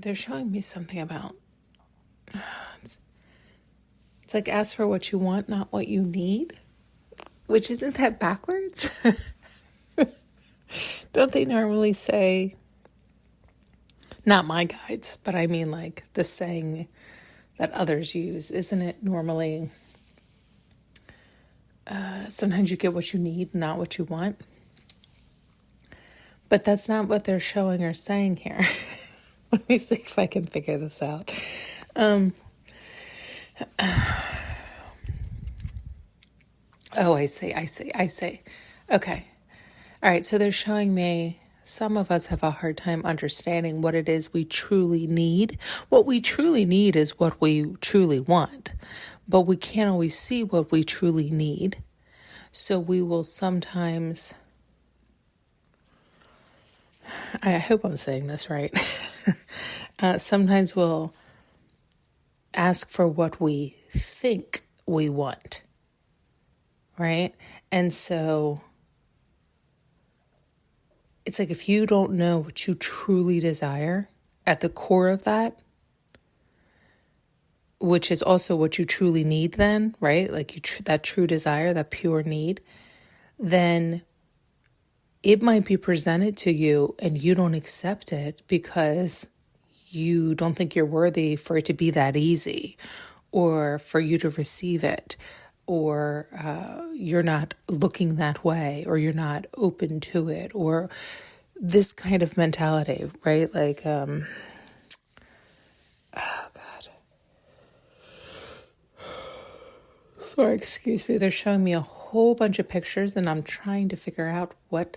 they're showing me something about, it's like ask for what you want, not what you need, which isn't that backwards? Don't they normally say, not my guides, but I mean like the saying that others use, isn't it normally, sometimes you get what you need, not what you want? But that's not what they're showing or saying here. Let me see if I can figure this out. Oh, I see. Okay. All right, so they're showing me some of us have a hard time understanding what it is we truly need. What we truly need is what we truly want, but we can't always see what we truly need. So we will sometimes, I hope I'm saying this right, sometimes we'll ask for what we think we want, right? And so it's like if you don't know what you truly desire at the core of that, which is also what you truly need then, right? Like that true desire, that pure need, then it might be presented to you and you don't accept it because you don't think you're worthy for it to be that easy or for you to receive it, or you're not looking that way, or you're not open to it, or this kind of mentality, right? Like, oh God. Sorry, excuse me. They're showing me a whole bunch of pictures and I'm trying to figure out what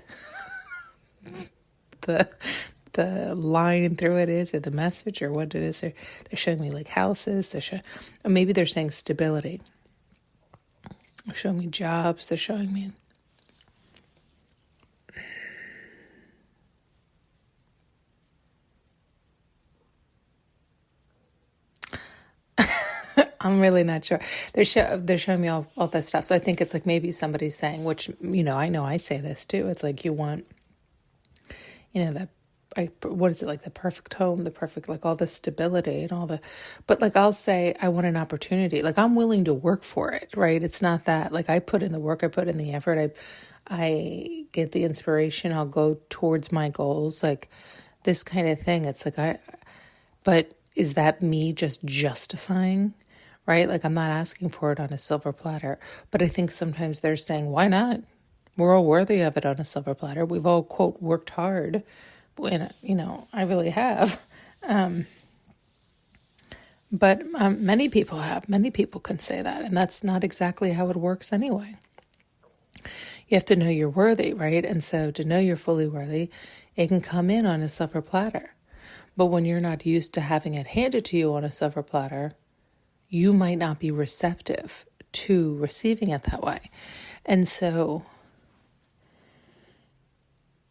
the line through it is, or the message, or what it is. They're showing me like houses. Or maybe they're saying stability. They're showing me jobs. They're showing me. I'm really not sure. They're showing me all this stuff. So I think it's like maybe somebody's saying, which, I know I say this too. It's like you want, that, what is it, like the perfect home, the perfect, like all the stability and all the, but like I'll say I want an opportunity. Like I'm willing to work for it, right? It's not that, like I put in the work, I put in the effort, I get the inspiration, I'll go towards my goals, like this kind of thing. It's like but is that me just justifying, right? Like I'm not asking for it on a silver platter, but I think sometimes they're saying, why not? We're all worthy of it on a silver platter. We've all, quote, worked hard. And, I really have. But many people have. Many people can say that. And that's not exactly how it works anyway. You have to know you're worthy, right? And so to know you're fully worthy, it can come in on a silver platter. But when you're not used to having it handed to you on a silver platter, you might not be receptive to receiving it that way. And so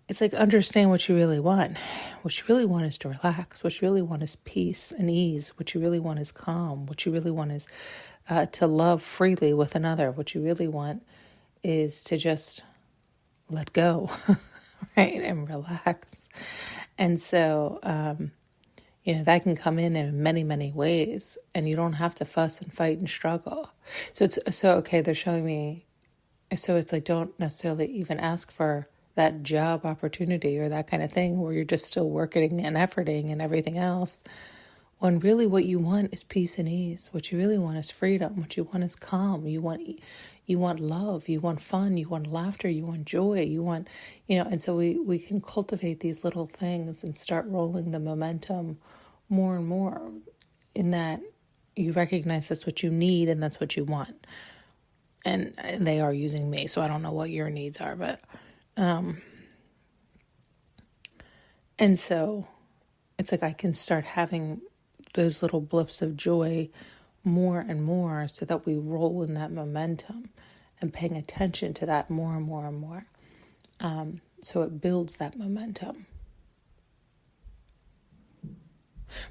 it's like understand what you really want. What you really want is to relax. What you really want is peace and ease. What you really want is calm. What you really want is to love freely with another. What you really want is to just let go, right, and relax. And so, that can come in many, many ways, and you don't have to fuss and fight and struggle. Okay, they're showing me, so it's like don't necessarily even ask for that job opportunity or that kind of thing where you're just still working and efforting and everything else, when really what you want is peace and ease. What you really want is freedom. What you want is calm. You want love. You want fun. You want laughter. You want joy. You want, and so we can cultivate these little things and start rolling the momentum more and more, in that you recognize that's what you need and that's what you want. And they are using me, so I don't know what your needs are, but and so it's like I can start having those little blips of joy more and more, so that we roll in that momentum and paying attention to that more and more and more. So it builds that momentum.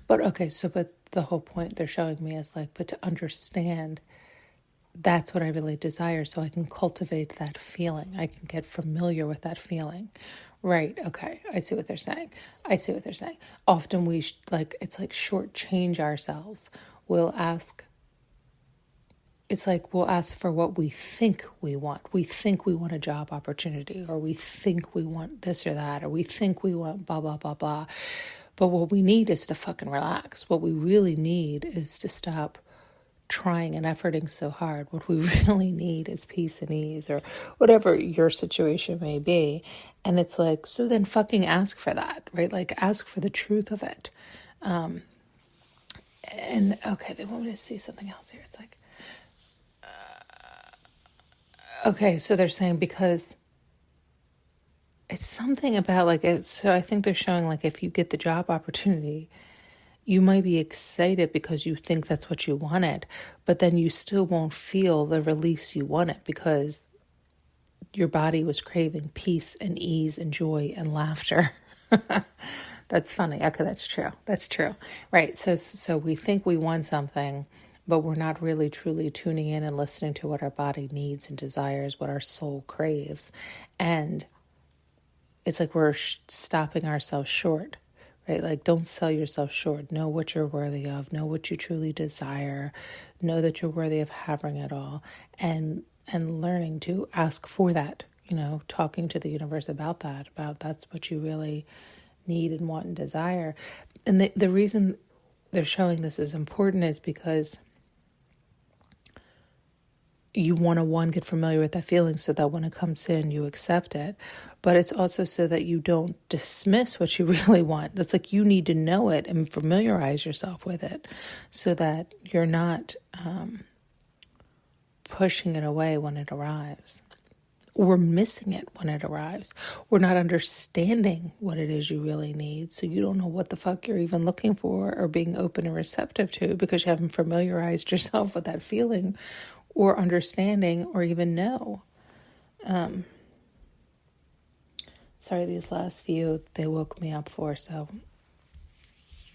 But the whole point they're showing me is like, but to understand that's what I really desire, so I can cultivate that feeling. I can get familiar with that feeling. Right, okay, I see what they're saying. Often we, it's like shortchange ourselves. We'll ask for what we think we want. We think we want a job opportunity, or we think we want this or that, or we think we want blah, blah, blah, blah. But what we need is to fucking relax. What we really need is to stop trying and efforting so hard. What we really need is peace and ease, or whatever your situation may be. And it's like, so then fucking ask for that, right? Like, ask for the truth of it. And okay, they want me to see something else here. It's like, okay, so they're saying because it's something about like it. So I think they're showing like if you get the job opportunity, you might be excited because you think that's what you wanted, but then you still won't feel the release you wanted because your body was craving peace and ease and joy and laughter. That's funny. Okay, that's true. That's true. Right. So we think we want something, but we're not really truly tuning in and listening to what our body needs and desires, what our soul craves. And it's like we're stopping ourselves short. Right? Like, don't sell yourself short. Know what you're worthy of. Know what you truly desire. Know that you're worthy of having it all. And learning to ask for that, talking to the universe about that's what you really need and want and desire. And the reason they're showing this is important is because you want to, get familiar with that feeling so that when it comes in, you accept it. But it's also so that you don't dismiss what you really want. That's like you need to know it and familiarize yourself with it so that you're not pushing it away when it arrives, or missing it when it arrives, or not understanding what it is you really need. So you don't know what the fuck you're even looking for or being open and receptive to because you haven't familiarized yourself with that feeling or understanding or even know. Sorry, these last few, they woke me up for, so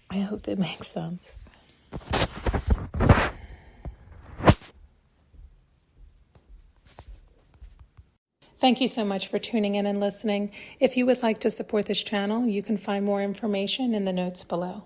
I hope they make sense. Thank you so much for tuning in and listening. If you would like to support this channel, you can find more information in the notes below.